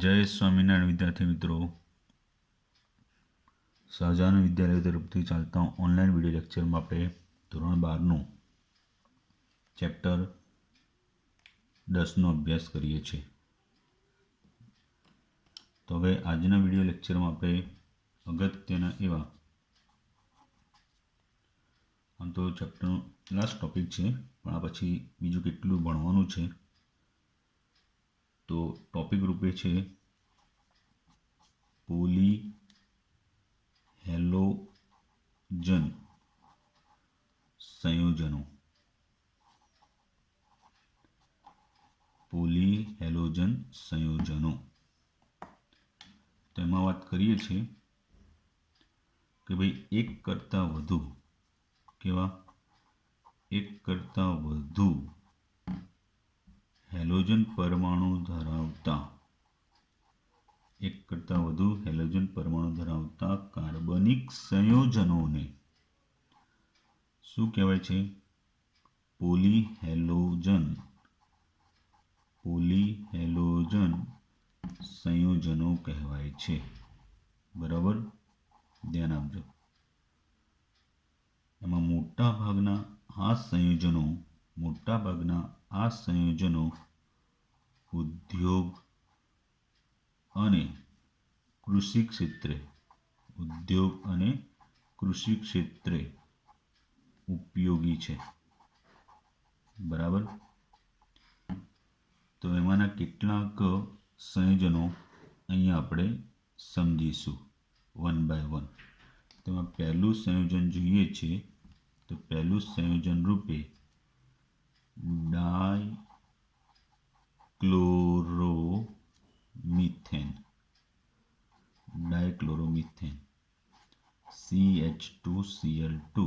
જય સ્વામિનારાયણ વિદ્યાર્થી મિત્રો, સહજાનંદ વિદ્યાલય તરફથી ચાલતા ઓનલાઈન વિડીયો લેક્ચરમાં આપણે ધોરણ 12નું ચેપ્ટર 10નો અભ્યાસ કરીએ છીએ. તો હવે આજના વિડીયો લેક્ચરમાં આપણે અગત્યના એવા, આમ તો ચેપ્ટરનો લાસ્ટ ટોપિક છે પણ આ પછી બીજું કેટલું ભણવાનું છે. તો ટોપિક રૂપે છે પોલી હેલોજન સંયોજનો. પોલી હેલોજન સંયોજનો તેમાં વાત કરીએ છીએ કે ભાઈ એક કરતાં વધુ હેલોજન પરમાણુ ધરાવતા કાર્બનિક સંયોજનોને શું કહેવાય છે? પોલીહેલોજન સંયોજનો કહેવાય છે. બરાબર, ધ્યાન આપજો. એમાં મોટાભાગના આ સંયોજનો ઉદ્યોગ અને કૃષિ ક્ષેત્રે ઉપયોગી છે. બરાબર, તો એમાંના કેટલાક સંયોજનો અહીંયા આપણે સમજીશું વન બાય વન. તેમાં પહેલું સંયોજન જોઈએ છે તો પહેલું સંયોજન રૂપે ડાયક્લોરોમિથેન CH2Cl2,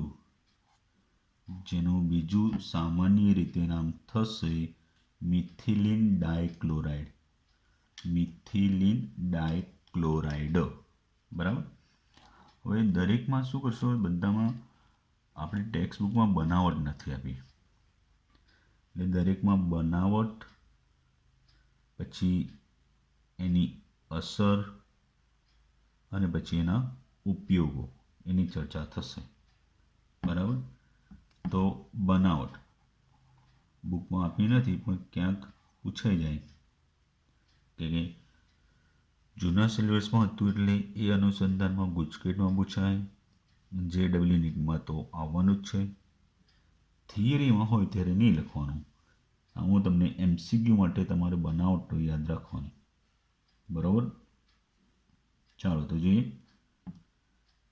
જેનું બીજું સામાન્ય રીતે નામ થશે મિથિલિન ડાયક્લોરાઇડ. બરાબર. હવે દરેકમાં શું કરશો, બધામાં આપણી ટેક્સ્ટ બુકમાં બનાવટ નથી આપી, એટલે દરેકમાં બનાવટ પછી એની અસર અને પછી એના ઉપયોગો એની ચર્ચા થશે. બરાબર. તો બનાવટ બુકમાં આપી નથી પણ ક્યાંક પૂછાઈ જાય કે જૂના સિલેબસમાં હતું એટલે એ અનુસંધાનમાં ગુજકેટમાં પૂછાય, JEE નીટમાં તો આવવાનું જ છે. થિયરીમાં હોય ત્યારે નહીં લખવાનું. હું તમને MCQ માટે તમારે બનાવટ તો યાદ રાખવાની. બરાબર. ચાલો તો જોઈએ.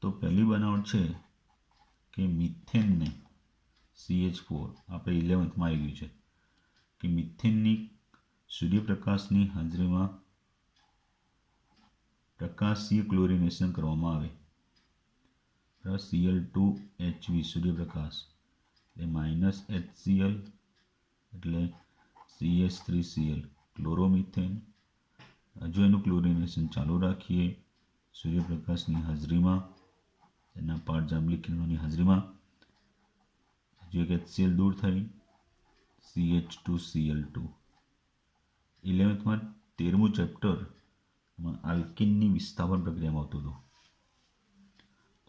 તો પહેલી બનાવટ છે કે મિથેનને CH4, આપણે 11થમાં આવી ગયું છે કે મિથેનની સૂર્યપ્રકાશની હાજરીમાં પ્રકાશીય ક્લોરિનેશન કરવામાં આવે. Cl2HV સૂર્યપ્રકાશ એટલે -HCl એટલે CH3Cl ક્લોરોમિથેન. હજુ એનું ક્લોરિનેશન ચાલુ રાખીએ સૂર્યપ્રકાશની હાજરીમાં, એના પાઠ જાંબલી કિરણોની હાજરીમાં. હજુ એક HCl દૂર થઈ CH2Cl2. 11થમાં 13મું ચેપ્ટર આલ્કિનની વિસ્થાપન પ્રક્રિયામાં આવતું હતું.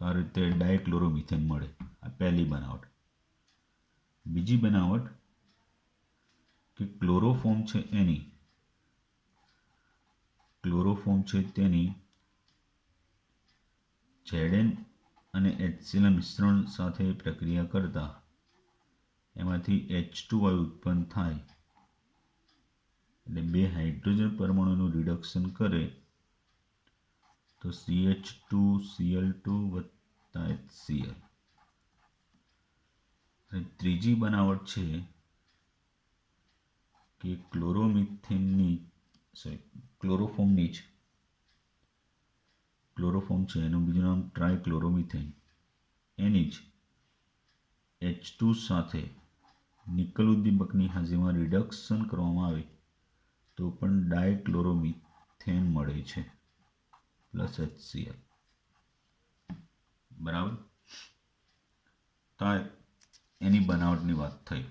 તો આ રીતે ડાયક્લોરોમિથેન મળે. આ પહેલી બનાવટ. બીજી બનાવટ કે ક્લોરોફોર્મ છે તેની Zn અને HCl મિશ્રણ સાથે પ્રક્રિયા કરતા એમાંથી H2 વાયુ ઉત્પન્ન થાય, એટલે બે હાઇડ્રોજન પરમાણુનું રિડક્શન કરે તો CH2Cl2 વત્તા HCl. અને ત્રીજી બનાવટ છે કે ક્લોરોફોર્મ છે, એનું બીજું નામ ટ્રાયક્લોરોમિથેન. એની જ H2 સાથે નિકલ ઉદ્દીપકની હાજરીમાં રિડક્શન કરવામાં આવે તો પણ ડાયક્લોરોમિથેન મળે છે પ્લસ HCl. બરાબર. તો એની બનાવટની વાત થઈ.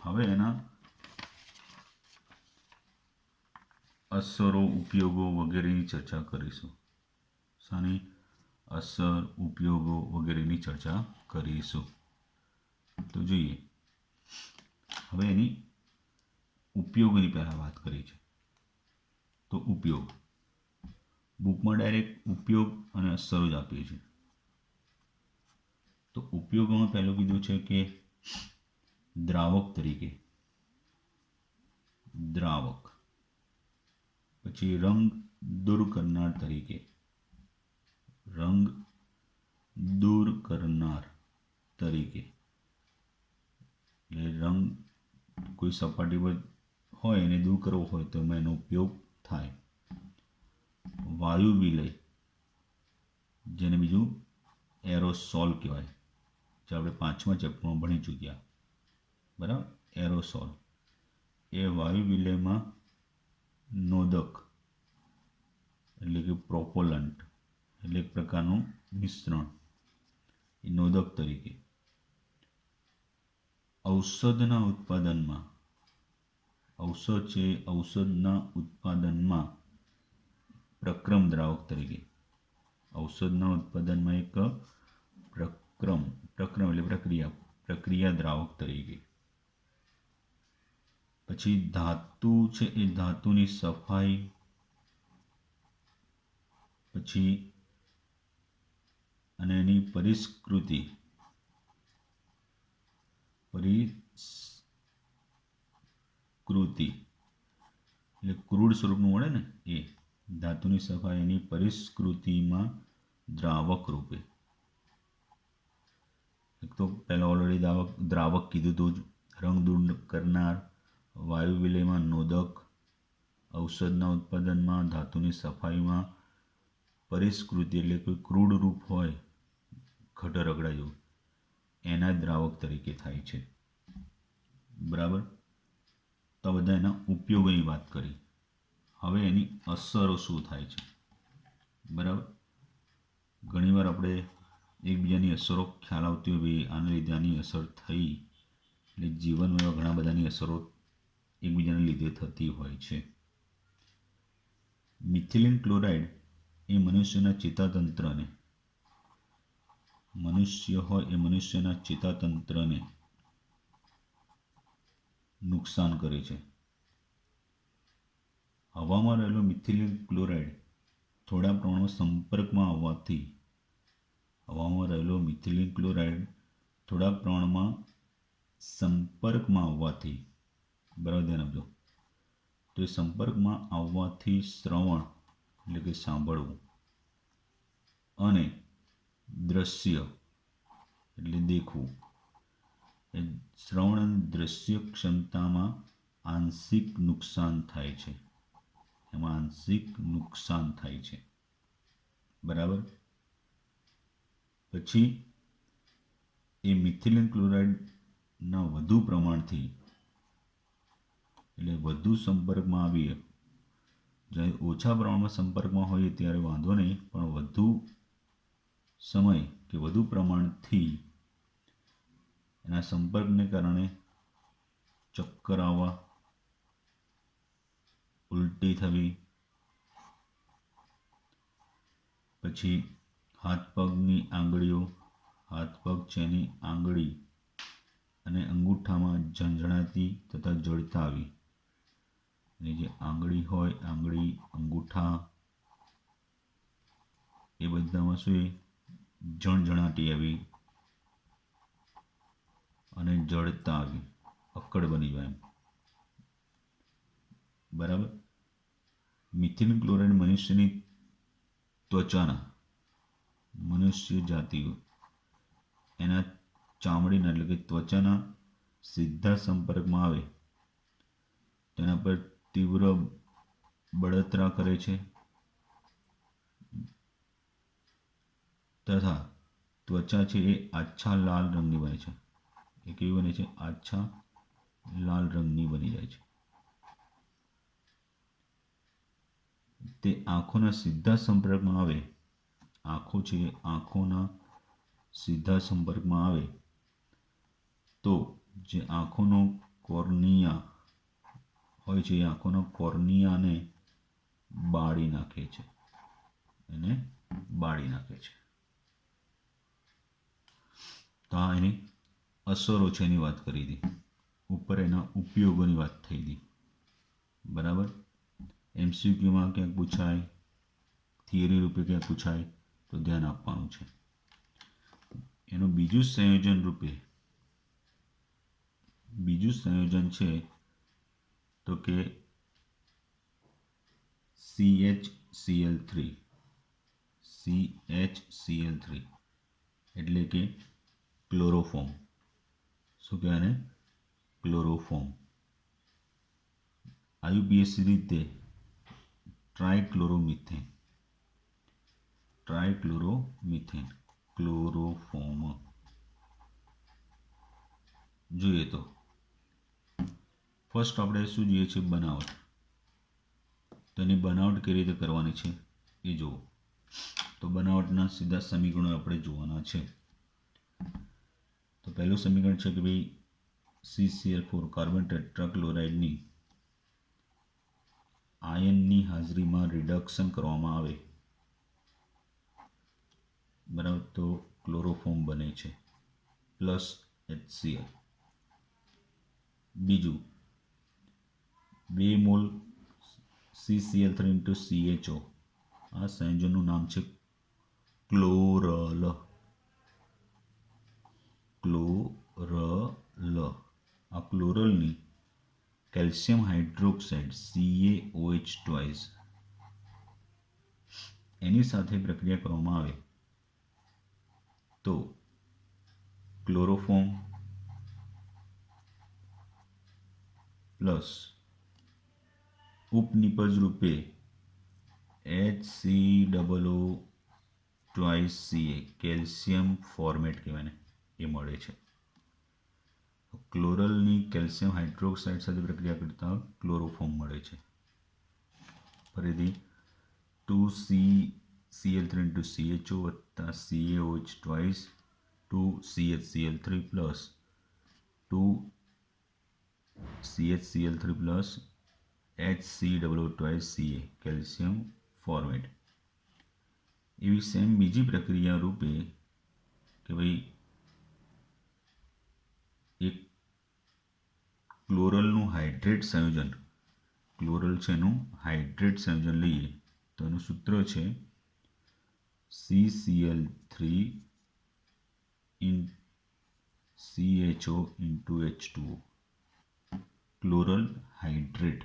હવે એના અસરો, ઉપયોગો વગેરેની ચર્ચા કરીશું. શાની અસર, ઉપયોગો વગેરેની ચર્ચા કરીશું. તો જોઈએ, હવે એની ઉપયોગની પહેલાં વાત કરી છે. તો ઉપયોગ, બુકમાં ડાયરેક્ટ ઉપયોગ અને અસરો જ આપીએ છીએ. તો ઉપયોગમાં પહેલું કીધું છે કે દ્રાવક તરીકે, દ્રાવક. પછી રંગ દૂર કરનાર તરીકે, રંગ દૂર કરનાર તરીકે. એટલે રંગ કોઈ સપાટી પર હોય એને દૂર કરવો હોય તો એમાં એનો ઉપયોગ થાય. વાયુ વિલય, જેને બીજું એરોસોલ કહેવાય, જે આપણે 5મા ચેપ્ટરમાં ભણી ચૂક્યા, બરાબર. એરોસોલ એ વાયુ વિલયમાં નોદક એટલે કે પ્રોપોલન્ટ એટલે એક પ્રકારનું મિશ્રણ, એ નોદક તરીકે. ઔષધના ઉત્પાદનમાં, ઔષધ છે ઔષધના ઉત્પાદનમાં પ્રક્રમ દ્રાવક તરીકે, ઔષધના ઉત્પાદનમાં એક પ્રક્રમ એટલે પ્રક્રિયા દ્રાવક તરીકે. પછી ધાતુ છે એ ધાતુની સફાઈ, પછી અને એની પરિષ્કૃતિ એટલે ક્રૂડ સ્વરૂપનું મળે ને એ. ધાતુની સફાઈ એની પરિષ્કૃતિમાં દ્રાવક રૂપે. એક તો પહેલાં ઓલરેડી દ્રાવક કીધું હતું જ. રંગ દૂર કરનાર, વાયુ વિલયમાં નોદક, ઔષધના ઉત્પાદનમાં, ધાતુની સફાઈમાં, પરિષ્કૃતિ એટલે કોઈ ક્રૂડ રૂપ હોય ઘટર રગડા જેવું, એના દ્રાવક તરીકે થાય છે. બરાબર. તો બધા એના ઉપયોગોની વાત કરી. હવે એની અસરો શું થાય છે. બરાબર. ઘણીવાર આપણે એકબીજાની અસરો ખ્યાલ આવતી હોય, ભાઈ આના લીધે આની અસર થઈ, એટલે જીવનમાં એવા ઘણા બધાની અસરો એકબીજાને લીધે થતી હોય છે. મિથિલિન ક્લોરાઇડ એ મનુષ્યના ચેતાતંત્રને, મનુષ્ય હોય એ મનુષ્યના ચેતાતંત્રને નુકસાન કરે છે. હવામાં રહેલો મિથિલિન ક્લોરાઇડ થોડા પ્રમાણમાં સંપર્કમાં આવવાથી, હવામાં રહેલો મિથિલિન ક્લોરાઇડ થોડા પ્રમાણમાં સંપર્કમાં આવવાથી, બરાબર ધ્યાન આપજો, તો એ સંપર્કમાં આવવાથી શ્રવણ એટલે કે સાંભળવું અને દ્રશ્ય એટલે દેખવું, એ શ્રવણ અને દ્રશ્ય ક્ષમતામાં આંશિક નુકસાન થાય છે. એમાં આંશિક નુકસાન થાય છે. બરાબર. પછી એ મિથિલિન ક્લોરાઇડના વધુ પ્રમાણથી, એટલે વધુ સંપર્કમાં આવીએ, જ્યારે ઓછા પ્રમાણમાં સંપર્કમાં હોઈએ ત્યારે વાંધો નહીં, પણ વધુ સમય કે વધુ પ્રમાણથી એના સંપર્કને કારણે ચક્કર આવવા, ઉલટી થવી, પછી હાથ પગની આંગળીઓ, હાથ પગ છે એની આંગળી અને અંગૂઠામાં ઝંઝણાતી તથા જળતા આવી. અને જે આંગળી હોય, આંગળી, અંગૂઠા, એ બધામાં શું, એ ઝણઝણાટી આવી અને જળતા આવી, અક્કડ બની જાય એમ. બરાબર. મિથિલિન ક્લોરાઇડ મનુષ્યની ત્વચાના, મનુષ્ય જાતિઓ એના ચામડીના એટલે કે ત્વચાના સીધા સંપર્કમાં આવે તેના પર તીવ્ર બળતરા કરે છે તથા ત્વચા છે એ આછા લાલ રંગની બને છે. એ કેવી બને છે? આછા લાલ રંગની બની જાય છે. તે આંખોના સીધા સંપર્કમાં આવે, આંખો છે આંખોના સીધા સંપર્કમાં આવે તો જે આંખોનો કોર્નિયા હોય છે એ આંખોના કોર્નિયાને બાળી નાખે છે, એને બાળી નાખે છે. તો આ એની અસરો છે એની વાત કરી હતી. ઉપર એના ઉપયોગોની વાત થઈ હતી. બરાબર. એમસીક્યુમાં ક્યાંક પૂછાય, થિયરી રૂપે ક્યાંક પૂછાય તો ધ્યાન આપવાનું છે. એનું બીજું સંયોજન છે તો કે CHCl3 એટલે કે ક્લોરોફોર્મ. શું કહેવાય? ક્લોરોફોર્મ. આયુપીએસસી રીતે ટ્રાયક્લોરોમિથેન, ક્લોરોફોર્મ જોઈએ તો ફર્સ્ટ આપણે શું જોઈએ છે? બનાવટ. તો એની બનાવટ કેવી રીતે કરવાની છે એ જુઓ. તો બનાવટના સીધા સમીકરણો આપણે જોવાના છે. તો પહેલું સમીકરણ છે કે ભાઈ CCl4 કાર્બન ટેટ્રાક્લોરાઇડની આયનની હાજરીમાં રિડક્શન કરવામાં આવે, બરાબર, તો ક્લોરોફોર્મ બને છે પ્લસ HCl. બીજું 2 મોલ CCl3 × CHO. આ સંયોજનનું નામ છે ક્લોરલ. આ ક્લોરલની કેલ્શિયમ હાઇડ્રોક્સાઇડ CaOH2 એની સાથે પ્રક્રિયા કરવામાં આવે તો ક્લોરોફોર્મ પ્લસ ઉપનિપજ રૂપે HCOO2 કેલ્શિયમ ફોર્મેટ કહેવાય ને એ મળે છે. ક્લોરલની કેલ્શિયમ હાઇડ્રોક્સાઇડ સાથે પ્રક્રિયા કરતા ક્લોરોફોર્મ મળે છે. ફરીથી 2CCl3 × CHO વત્તા CaOH2 2CHCl3 plus 2CHCl3 plus HCOO2 calcium format. એવી સેમ બીજી પ્રક્રિયા રૂપે કે ભાઈ એક ક્લોરલનું હાઇડ્રેટ સંયોજન, ક્લોરલ છે એનું હાઇડ્રેટ સંયોજન લઈએ તો એનું સૂત્ર છે CCl3 CHO × H2O. ક્લોરલ હાઇડ્રેટ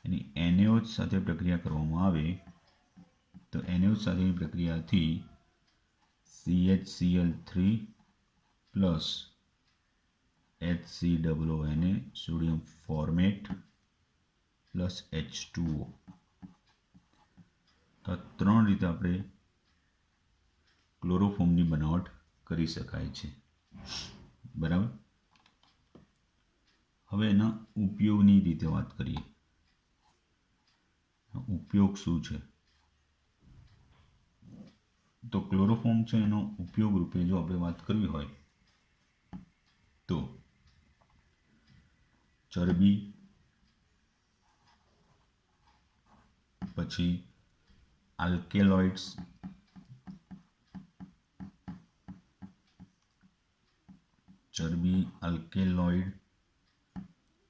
એની NaOH સાથે પ્રક્રિયા કરવામાં આવે તો NaOH સાથેની પ્રક્રિયાથી CHCl3 plus HCOONA sodium format plus H2O. તો આ 3 રીતે આપણે ક્લોરોફોર્મની બનાવટ કરી શકાય છે. બરાબર. હવે એના ઉપયોગની રીતે વાત કરીએ. ઉપયોગ શું છે? તો ક્લોરોફોર્મ છે એનો ઉપયોગ રૂપે જો આપણે વાત કરવી હોય તો ચરબી, પછી આલ્કેલોઇડ્સ,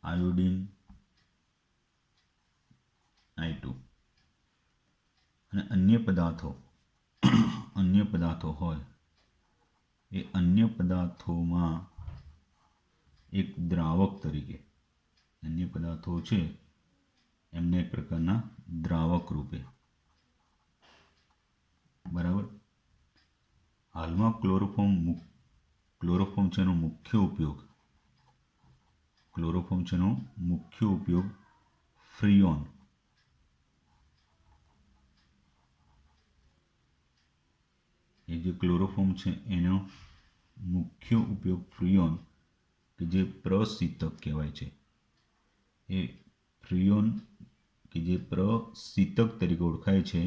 આયોડીન, I2 અને અન્ય પદાર્થો હોય એ અન્ય પદાર્થોમાં એક દ્રાવક તરીકે અન્ય પદાર્થો છે એમને એક પ્રકારના દ્રાવક રૂપે. બરાબર. હાલમાં ક્લોરોફોર્મ છે એનો મુખ્ય ઉપયોગ ફ્રીઓન એ જે ક્લોરોફોર્મ છે એનો મુખ્ય ઉપયોગ ફ્રીઓન કે જે પ્રશીતક કહેવાય છે એ ફ્રીઓન કે જે પ્રશીતક તરીકે ઓળખાય છે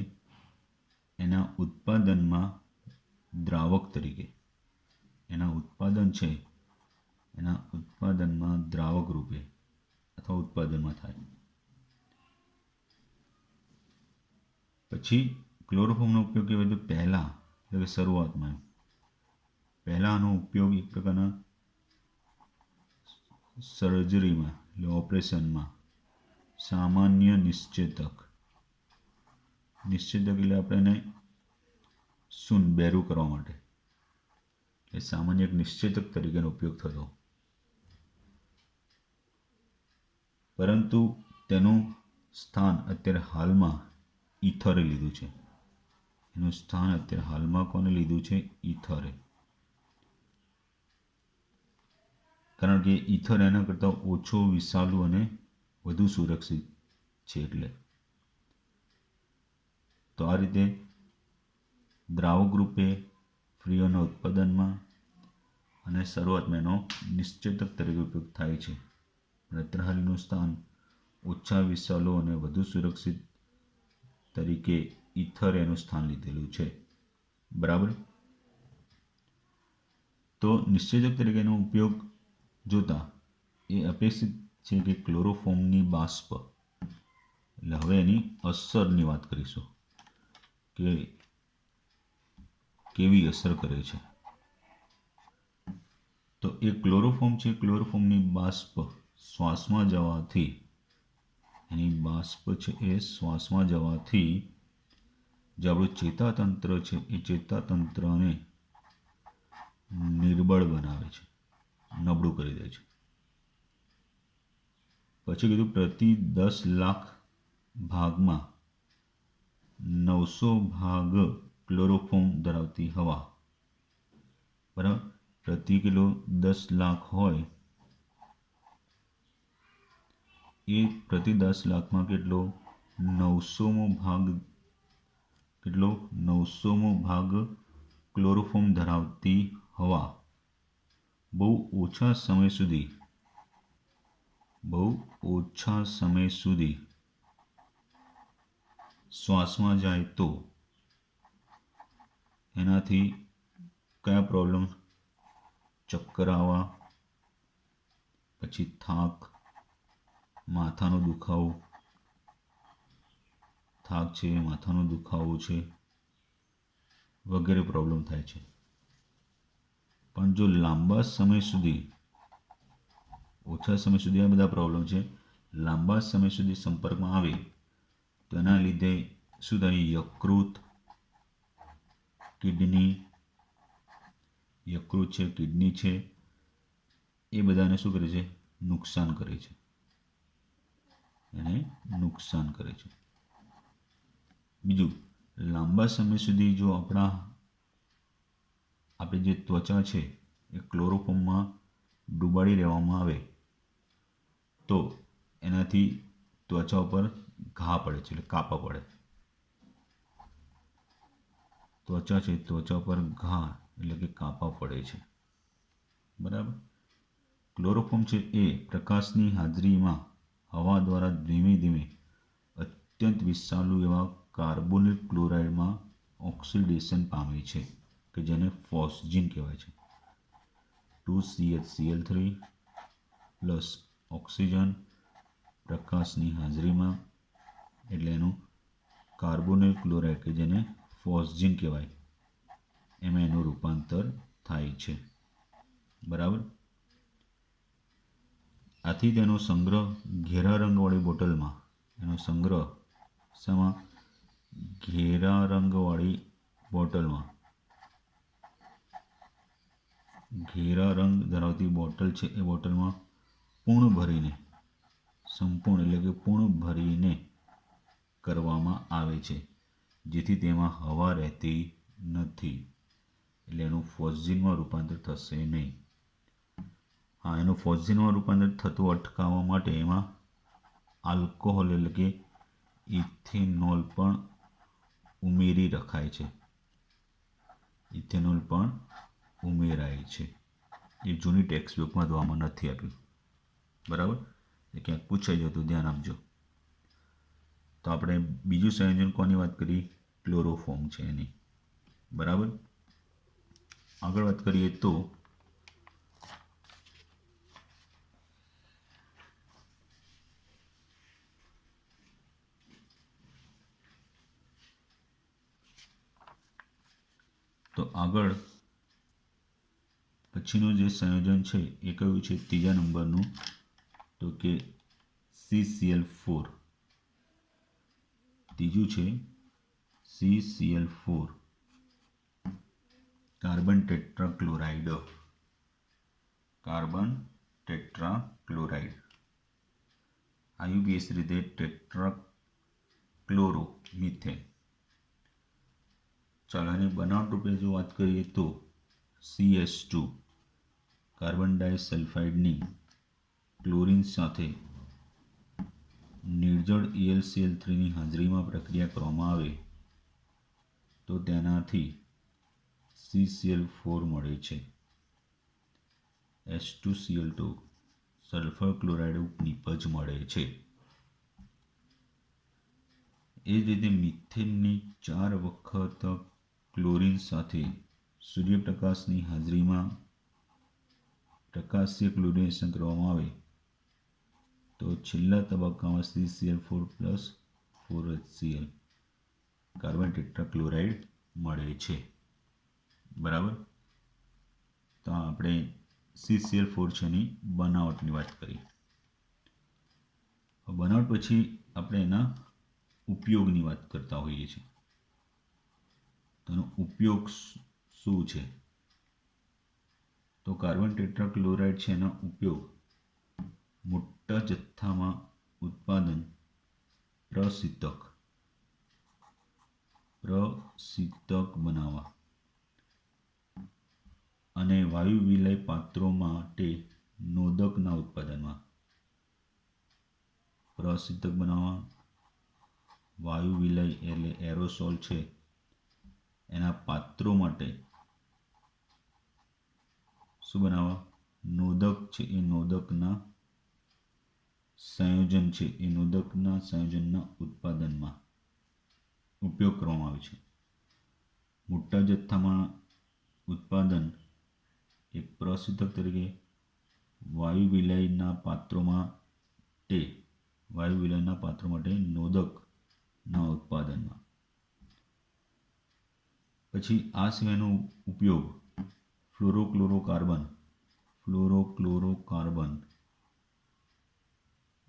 એના ઉત્પાદનમાં દ્રાવક તરીકે એના ઉત્પાદનમાં દ્રાવક રૂપે અથવા ઉત્પાદનમાં થાય. પછી ક્લોરોફોર્મનો ઉપયોગ કેવો તો પહેલાં એટલે કે શરૂઆતમાં પહેલાં આનો ઉપયોગ એક પ્રકારના સર્જરીમાં એટલે ઓપરેશનમાં સામાન્ય નિશ્ચેતક એટલે આપણે એને બેરું કરવા માટે એ સામાન્ય એક નિશ્ચેતક તરીકેનો ઉપયોગ થતો, પરંતુ તેનું સ્થાન અત્યારે હાલમાં ઇથરે લીધું છે. એનું સ્થાન અત્યારે હાલમાં કોને લીધું છે? ઇથરે. કારણ કે ઇથર એના કરતાં ઓછો વિષાલુ અને વધુ સુરક્ષિત છે. એટલે તો આ રીતે દ્રાવક રૂપે ફ્રીઓના ઉત્પાદનમાં અને શરૂઆતમાં એનો નિશ્ચેતક તરીકે ઉપયોગ થાય છે. અને અત્યારે હાલનું સ્થાન ઓછા વિષાલુ અને વધુ સુરક્ષિત તરીકે ઇથર એનું સ્થાન લીધેલું છે. બરાબર. તો નિશ્ચેતક તરીકેનો ઉપયોગ જોતા એ અપેક્ષિત છે કે ક્લોરોફોર્મની બાષ્પ, એટલે હવે એની અસરની વાત કરીશું કે કેવી અસર કરે છે. તો એ ક્લોરોફોર્મ છે, ક્લોરોફોર્મની બાષ્પ શ્વાસમાં જવાથી એની બાષ્પ છે એ શ્વાસમાં જવાથી જે આપણું ચેતાતંત્ર છે એ ચેતાતંત્રને નિર્બળ બનાવે છે, નબળું કરી દે છે. પછી કીધું પ્રતિ 10 લાખ ભાગમાં 900 ભાગ ક્લોરોફોર્મ ધરાવતી હવા. બરાબર. પ્રતિ કિલો 10 લાખ હોય એ પ્રતિ 10 લાખમાં કેટલો? 900મો ભાગ. કેટલો? 900મો ભાગ ક્લોરોફોર્મ ધરાવતી હવા બહુ ઓછા સમય સુધી શ્વાસમાં જાય તો એનાથી કયા પ્રોબ્લેમ? ચક્કર આવવા, પછી થાક, માથાનો દુખાવો, થાક છે, માથાનો દુખાવો છે વગેરે પ્રોબ્લેમ થાય છે. પણ જો લાંબા સમય સુધી, ઓછા સમય સુધી આ બધા પ્રોબ્લેમ છે, લાંબા સમય સુધી સંપર્કમાં આવે તો એના લીધે શું થાય? યકૃત છે, કિડની છે, એ બધાને શું કરે છે? નુકસાન કરે છે. એને નુકસાન કરે છે. બીજું, લાંબા સમય સુધી જો આપણી જે ત્વચા છે એ ક્લોરોફોર્મમાં ડૂબાડી રહેવામાં આવે તો એનાથી ત્વચા ઉપર ઘા પડે છે, એટલે કાપા પડે. ત્વચા છે, ત્વચા પર ઘા એટલે કે કાપા પડે છે. બરાબર. ક્લોરોફોર્મ છે એ પ્રકાશની હાજરીમાં હવા દ્વારા ધીમે ધીમે અત્યંત વિષાલુ એવા કાર્બોનિલ ક્લોરાઇડમાં ઓક્સિડેશન પામે છે કે જેને ફોસ્જીન કહેવાય છે. 2CHCl3 પ્લસ ઓક્સિજન પ્રકાશની હાજરીમાં, એટલે એનું કાર્બોનિલ ક્લોરાઇડ કે જેને ફોસ્જીન કહેવાય, એમાં એનું રૂપાંતર થાય છે. બરાબર. આથી તેનો સંગ્રહ ઘેરા રંગવાળી બોટલમાં, એનો સંગ્રહ શામાં? ઘેરા રંગવાળી બોટલમાં, ઘેરા રંગ ધરાવતી બોટલ છે એ બોટલમાં સંપૂર્ણ એટલે કે પૂર્ણ ભરીને કરવામાં આવે છે, જેથી તેમાં હવા રહેતી નથી. એટલે એનું ફોસ્જીનમાં રૂપાંતર થશે નહીં. હા, એનું ફોસ્જીનમાં રૂપાંતર થતું અટકાવવા માટે એમાં આલ્કોહોલ એટલે કે ઇથેનોલ પણ ઉમેરી રખાય છે. ઇથેનોલ પણ ઉમેરાય છે. એ જૂની ટેક્સ્ટ બુકમાં તો આમાં નથી આપ્યું. બરાબર. એ ક્યાંક પૂછાઈ જાય તો ધ્યાન આપજો. તો આપણે બીજું સંયોજન કોની વાત કરી? ક્લોરોફોર્મ છે એની. બરાબર. આગળ વાત કરીએ તો તો આગળ પછીનું જે સંયોજન છે એ કયું છે ત્રીજા નંબરનું, તો કે CCl4. ત્રીજું છે CCl4, carbon tetrachloride. Carbon tetrachloride IUPAC રીતે ટેટ્રાક્લોરોમિથેન. ચાલો એની બનાવટ રૂપે જો વાત કરીએ તો CH2, કાર્બન ડાયસલ્ફાઇડની ક્લોરીન સાથે નિર્જળ AlCl3ની હાજરીમાં પ્રક્રિયા કરવામાં આવે તો તેનાથી CCl4 મળે છે. H2Cl2 સલ્ફર ક્લોરાઇડ નિપજ મળે છે. એ જ રીતે મિથેનની 4 વખત ક્લોરીન સાથે સૂર્યપ્રકાશની હાજરીમાં પ્રકાશીય ક્લોરિનેશન કરવામાં આવે તો છેલ્લા તબક્કામાં CCl4 plus 4HCl carbon tetrachloride મળે છે. બરાબર. તો આપણે CCl4 છે એની બનાવટની વાત કરી. બનાવટ પછી આપણે એના ઉપયોગની વાત કરતા હોઈએ છીએ. તેનો ઉપયોગ શું છે? તો કાર્બન ટેટ્રાક્લોરાઇડ છે એનો ઉપયોગ મોટા જથ્થામાં ઉત્પાદન, પ્રશીતક બનાવવા અને વાયુ વિલય પાત્રો માટે નોદકના ઉત્પાદનમાં. પ્રશીતક બનાવવા, વાયુ વિલય એટલે એરોસોલ છે એના પાત્રો માટે શું બનાવવા? નોદક છે એ નોદકના સંયોજન છે એ નોદકના સંયોજનના ઉત્પાદનમાં ઉપયોગ કરવામાં આવે છે. મોટા જથ્થામાં ઉત્પાદન એક પ્રશીતક તરીકે, વાયુ વિલયના પાત્રો માટે નોદકના ઉત્પાદનમાં. પછી આ સિવાયનો ઉપયોગ ફ્લોરોક્લોરોકાર્બન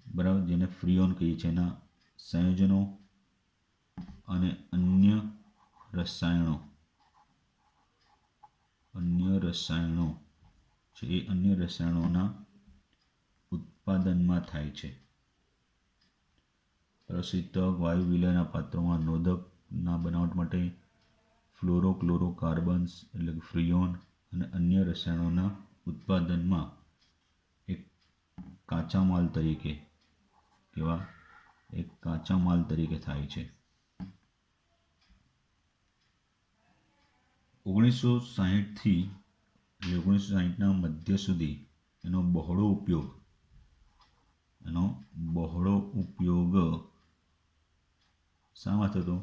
બરાબર, જેને ફ્રીઓન કહીએ છીએ, એના સંયોજનો અને અન્ય રસાયણો છે એ અન્ય રસાયણોના ઉત્પાદનમાં થાય છે. પ્રશીતક, વાયુ વિલયના પાત્રોમાં નોદકના બનાવટ માટે ફ્લોરોક્લોરોકાર્બન્સ એટલે કે ફ્રીઓન અને અન્ય રસાયણોના ઉત્પાદનમાં એક કાચા માલ તરીકે થાય છે. 1960થી 1960ના મધ્ય સુધી એનો બહોળો ઉપયોગ શામાં થતો?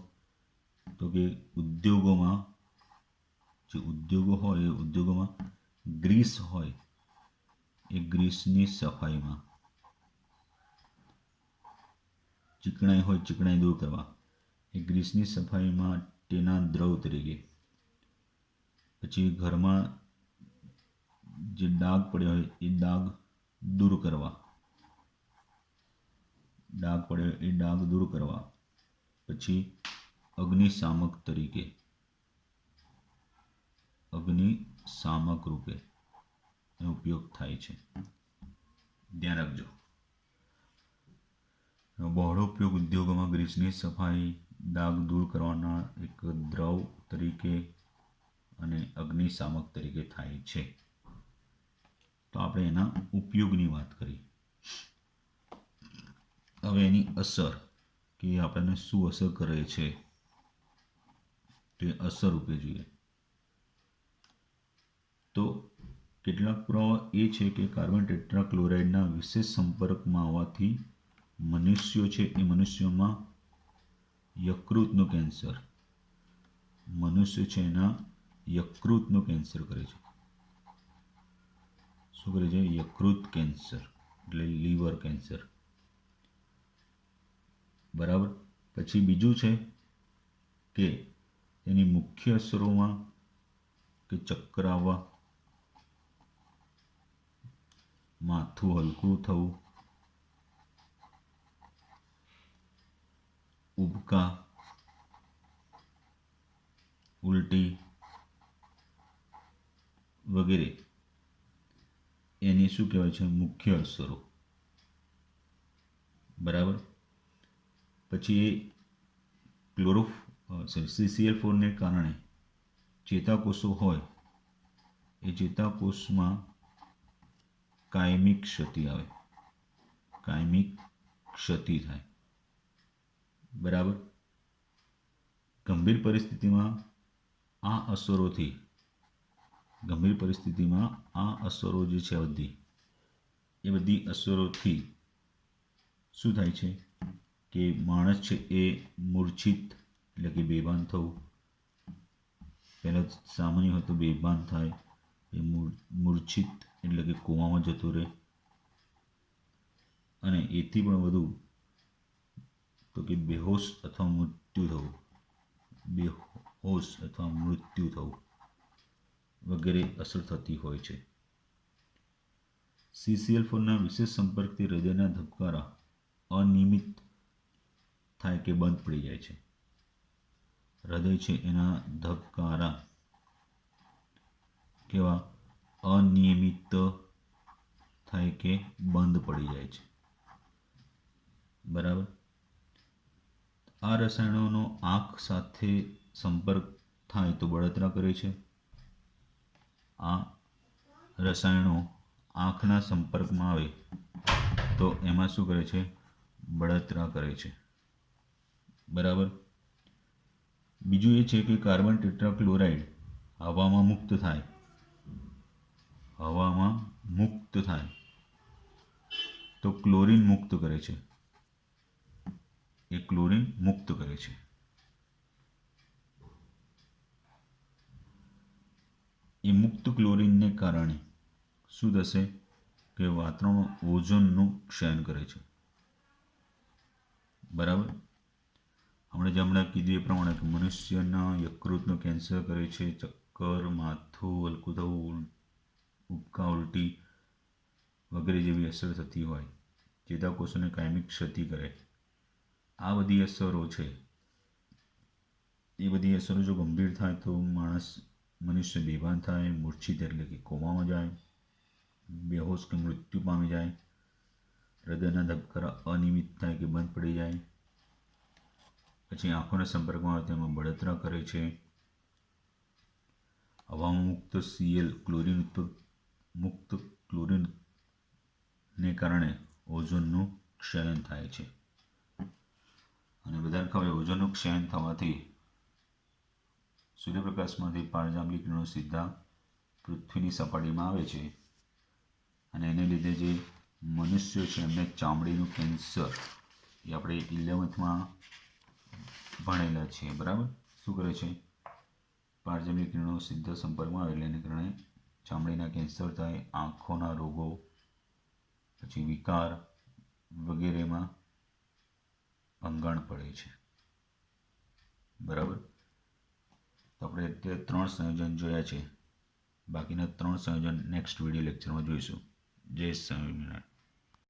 તો કે ઉદ્યોગોમાં ગ્રીસ હોય એ ગ્રીસની સફાઈમાં, ચીકણાઈ દૂર કરવા એ ગ્રીસની સફાઈ માટેના દ્રવ તરીકે. પછી ઘરમાં જે ડાઘ પડ્યા હોય એ ડાઘ દૂર કરવા, પછી અગ્નિશામક રૂપે એનો ઉપયોગ થાય છે. ધ્યાન રાખજો. બહોળો ઉપયોગ ઉદ્યોગોમાં ગ્રીસની સફાઈ, ડાઘ દૂર કરવાના એક દ્રવ તરીકે અને અગ્નિશામક તરીકે થાય છે. તો આપણે એના ઉપયોગની વાત કરી. હવે એની અસર કે આપણને શું અસર કરે છે તે અસર રૂપે જોઈએ. તો કેટલાક પુરાવા એ છે કે કાર્બન ટેટ્રાક્લોરાઇડના વિશેષ સંપર્કમાં આવવાથી મનુષ્યોમાં યકૃતનું કેન્સર કરે છે. શું કરે છે? યકૃત કેન્સર એટલે લીવર કેન્સર. બરાબર. પછી બીજું છે કે તેની મુખ્ય અસરોમાં કે ચક્કર આવવા, માથું હલકું થવું, ઉબકા, ઉલટી વગેરે એની શું કહેવાય છે? મુખ્ય અસરો. બરાબર. પછી એ CCl4ને કારણે ચેતાકોષો હોય એ ચેતાકોષમાં કાયમિક ક્ષતિ આવે, કાયમિક ક્ષતિ થાય. બરાબર. ગંભીર પરિસ્થિતિમાં આ અસરો જે છે એ બધી અસરોથી શું થાય છે કે માણસ છે એ મૂર્છિત એટલે કે બેભાન થવું. પહેલાં સામાન્ય હોય તો બેભાન થાય, એ મૂર્છિત એટલે કે કોમામાં જતો રહે, અને એથી પણ વધુ તો કે બેહોશ અથવા મૃત્યુ થવું વગેરે અસર થતી હોય છે. CCl4ના વિશેષ સંપર્કથી હૃદયના ધબકારા અનિયમિત થાય કે બંધ પડી જાય છે. હૃદય છે એના ધબકારા કેવા અનિયમિત થાય કે બંધ પડી જાય છે. બરાબર. આ રસાયણોનો આંખ સાથે સંપર્ક થાય તો બળતરા કરે છે. આ રસાયણો આંખના સંપર્કમાં આવે તો એમાં શું કરે છે? બળતરા કરે છે. બરાબર. બીજું એ છે કે કાર્બન ટેટ્રાક્લોરાઇડ હવામાં મુક્ત થાય તો ક્લોરીન મુક્ત કરે છે. એ ક્લોરીન મુક્ત કરે છે. એ મુક્ત ક્લોરીનને કારણે શું થશે કે વાતાવરણમાં ઓઝોનનું ક્ષયન કરે છે. બરાબર. હમણાં કીધું એ પ્રમાણે કે મનુષ્યના યકૃતનું કેન્સર કરે છે, ચક્કર, માથું હલકું થવું, ઉબકા, ઉલટી વગેરે જેવી અસર થતી હોય, ચેતાકોષોને કાયમિક ક્ષતિ કરે. આ બધી અસરો છે એ બધી અસરો જો ગંભીર થાય તો મનુષ્ય બેભાન થાય, મૂર્છિત એટલે કે કોમામાં જાય, બેહોશ કે મૃત્યુ પામી જાય, હૃદયના ધબકારા અનિયમિત થાય કે બંધ પડી જાય, પછી આંખોના સંપર્કમાં આવે તેમાં બળતરા કરે છે. હવામાં મુક્ત ક્લોરીનને કારણે ઓઝોનનું ક્ષયન થાય છે. અને બધાને ખબર ઓઝોનનું ક્ષયન થવાથી સૂર્યપ્રકાશમાંથી પારજાંબલી કિરણો સીધા પૃથ્વીની સપાટીમાં આવે છે, અને એને લીધે જે મનુષ્યો છે એમને ચામડીનું કેન્સર, એ આપણે 11th ભણેલા છીએ. બરાબર. શું કરે છે? પારજાંબલી કિરણો સીધા સંપર્કમાં આવે એટલે એને કારણે ચામડીના કેન્સર થાય, આંખોના રોગો, પછી વિકાર વગેરેમાં ભંગાણ પડે છે. બરાબર. તો આપણે અત્યારે 3 સંયોજન જોયા છે. બાકીના 3 સંયોજન નેક્સ્ટ વિડીયો લેક્ચરમાં જોઈશું. જય સ્વામિનારાયણ.